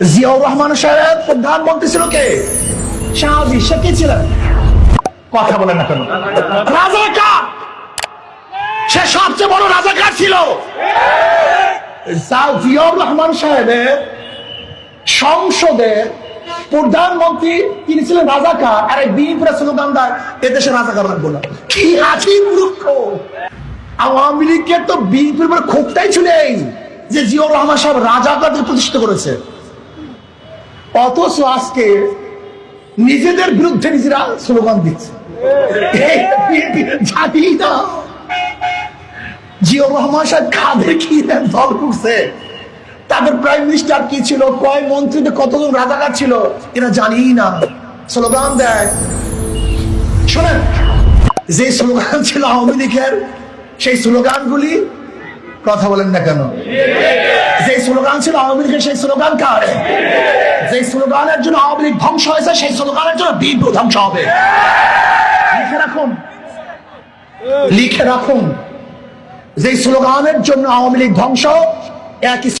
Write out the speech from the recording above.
জিয়াউর রহমান সাহেব প্রধানমন্ত্রী ছিল কে? সাহাবী। সে কে ছিলেন? কথা বলেন না কেন? রাজাকার। সে সবচেয়ে বড় রাজাকার ছিল। জিয়াউর রহমান সাহেবের সংসদের প্রধানমন্ত্রী তিনি ছিলেন রাজাকার, আর এই বিএনপির স্লোগান দেয় এদেশে রাজাকার রাখবো না। কি আছি মূর্খ! আওয়ামী লীগের তো বিএনপির উপরে ক্ষোভটাই ছিল এই যে জিয়াউর রহমান সাহেব রাজাকারদের প্রতিষ্ঠিত করেছে, অথচ আজকে নিজেদের বিরুদ্ধে নিজেরা স্লোগান দিচ্ছে। জানি না জিয়াউর রহমান সাহেব কাদের কি দল করছে, তাদের প্রাইম মিনিস্টার কি ছিল, কয় মন্ত্রীতে কতজন রাজাকার ছিল, এরা জানি না, স্লোগান দেয়। শোনেন, যে স্লোগান ছিল আওয়ামী লীগের, সেই স্লোগানগুলি, কথা বলেন না কেন, যে স্লোগান ছিল আওয়ামী লীগের সেই স্লোগান কার? যে স্লোগানের জন্য আওয়ামী লীগ ধ্বংস হয়েছে সেই স্লোগানের জন্য বিএনপি ধ্বংস হবে। লিখে রাখুন, লিখে রাখুন, যে স্লোগানের জন্য আওয়ামী লীগ ধ্বংস, একই